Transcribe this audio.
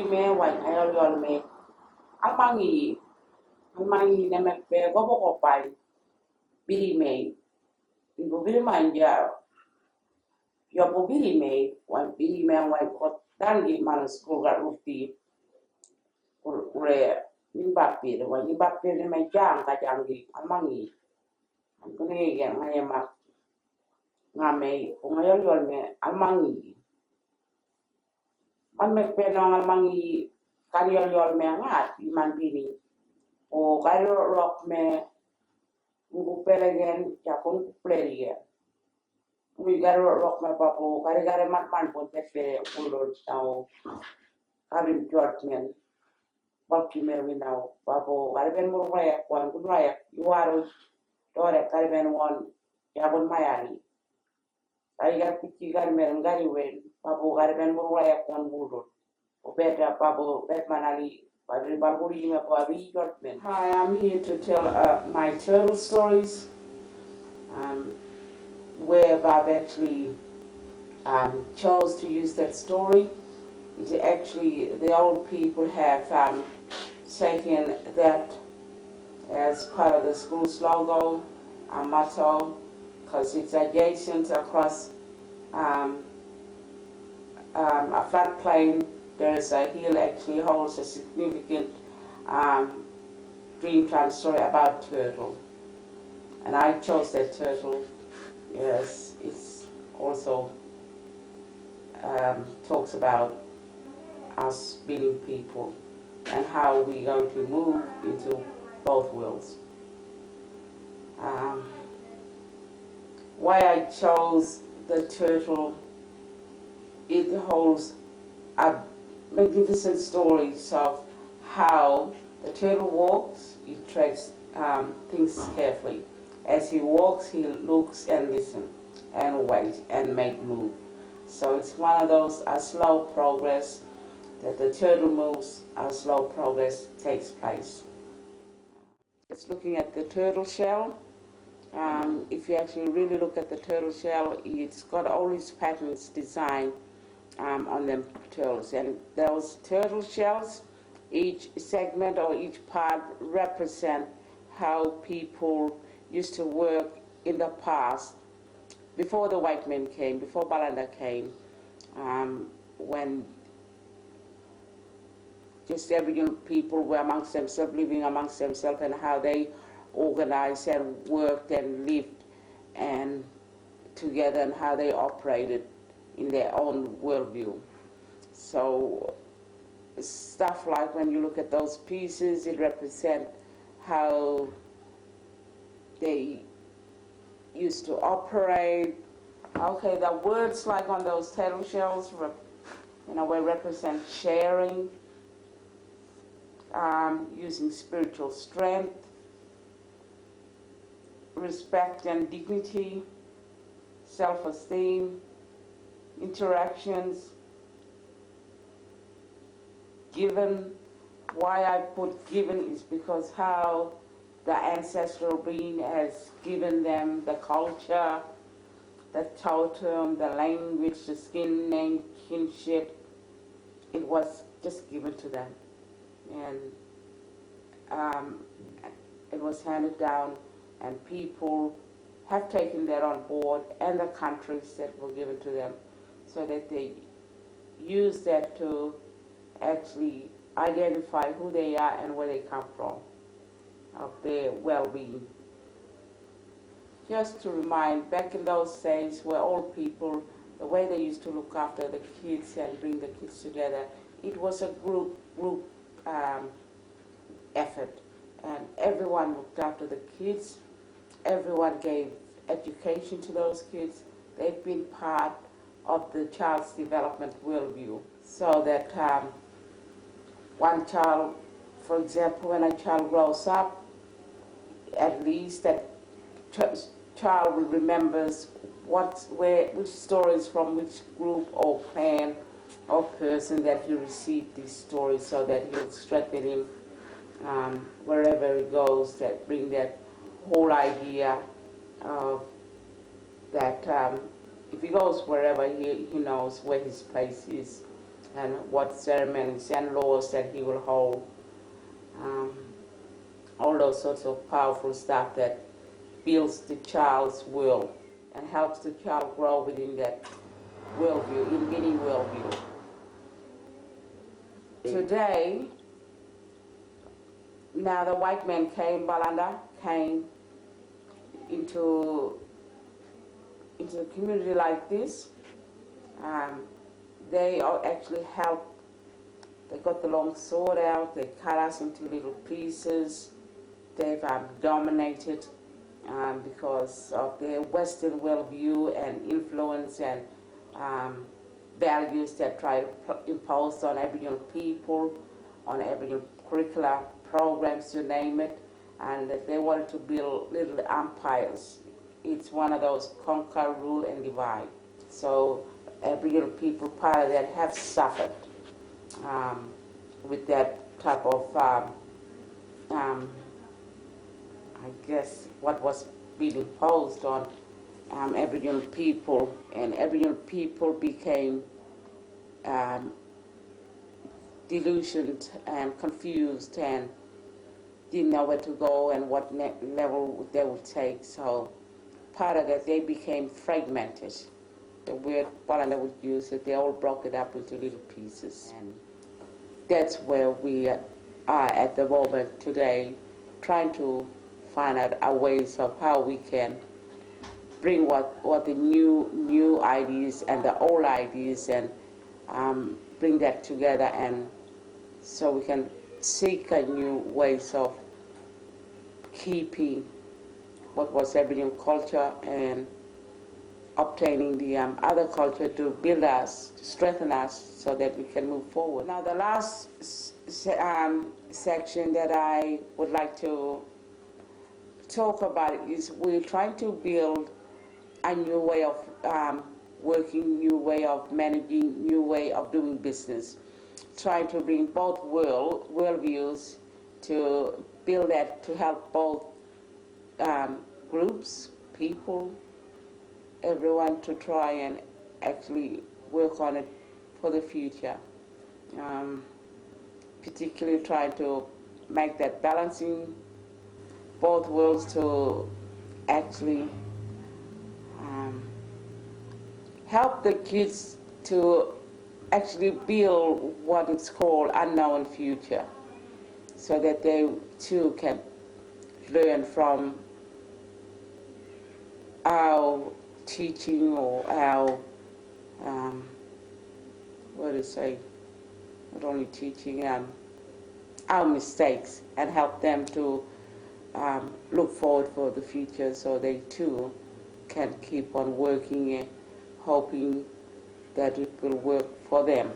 me wan ayol me almangi ne me pe go go pai biri me ibu biri manja yo bu biri me wan ko dangi man school ga ruti ure ni bapi ne me jang ka jangi almangi angkune ya ngaya mak ngame ngayol me almangi man me pe no almangi kariol me ngat man bini o kairo rock me ngu pelegen ya kon pleria we garo rock me papo kare man pon tefe ulo tao karim jortmen bakki me winao papo kare ben mo raya kwan kun raya yuaro tore kare ben won ya bon mayani ay gar picci gar mer ngari wen papo kare ben mo raya kwan budo o beta papo bet manali. Hi, I'm here to tell my turtle stories, where Bob actually chose to use that story. It's actually, the old people have taken that as part of the school's logo, motto, because it's adjacent across a floodplain. There's a hill actually holds a significant Dreamtime story about turtle. And I chose that turtle. Yes, it's also talks about us being people and how we're going to move into both worlds. Why I chose the turtle, it holds a magnificent stories of how the turtle walks. He tracks things carefully. As he walks, he looks and listens and waits and make move. So it's one of those slow progress that the turtle moves, a slow progress takes place. Just looking at the turtle shell. If you actually really look at the turtle shell, it's got all these patterns designed on them turtles, and those turtle shells, each segment or each part represent how people used to work in the past, before the white men came, before Balanda came, when just Aboriginal people were amongst themselves, living amongst themselves, and how they organized and worked and lived and together, and how they operated in their own worldview. So stuff like when you look at those pieces, it represents how they used to operate. Okay, the words like on those turtle shells, we represent sharing, using spiritual strength, respect and dignity, self-esteem, interactions, given. Why I put given is because how the ancestral being has given them the culture, the totem, the language, the skin name, kinship. It was just given to them. And it was handed down, and people have taken that on board, and the countries that were given to them, so that they use that to actually identify who they are and where they come from, of their well-being. Just to remind, back in those days where old people, the way they used to look after the kids and bring the kids together, it was a group effort, and everyone looked after the kids, everyone gave education to those kids. They've been part of the child's development worldview, so that one child, for example, when a child grows up, at least that child will remembers which stories from which group or clan or person that he received these stories, so that he'll strengthen him wherever he goes, that bring that whole idea of that if he goes wherever, he knows where his place is. and what ceremonies and laws that he will hold. Um, all those sorts of powerful stuff that builds the child's world and helps the child grow within that worldview, in any worldview. Today, now the white man came, Balanda came into a community like this. They all actually helped. They got the long sword out, they cut us into little pieces. They've dominated because of their Western worldview and influence and values that try to impose on Aboriginal people, on Aboriginal curricular programs, you name it, and that they wanted to build little empires. It's one of those conquer, rule, and divide. So Aboriginal people, part of that, have suffered with that type of I guess what was being imposed on Aboriginal people, and Aboriginal people became delusioned and confused and didn't know where to go and what level they would take. So part of that, they became fragmented. The word Balanda would use it, they all broke it up into little pieces. And that's where we are at the moment today, trying to find out our ways of how we can bring what the new ideas and the old ideas and bring that together, and so we can seek a new ways of keeping what was Aboriginal culture and obtaining the other culture to build us, to strengthen us, so that we can move forward. Now the last section that I would like to talk about is we're trying to build a new way of working, new way of managing, new way of doing business. Trying to bring both worldviews to build that, to help both groups, people, everyone to try and actually work on it for the future. Particularly trying to make that balancing both worlds to actually help the kids to actually build what is called unknown future, so that they too can learn from our teaching or our, not only teaching, our mistakes, and help them to look forward for the future, so they too can keep on working and hoping that it will work for them.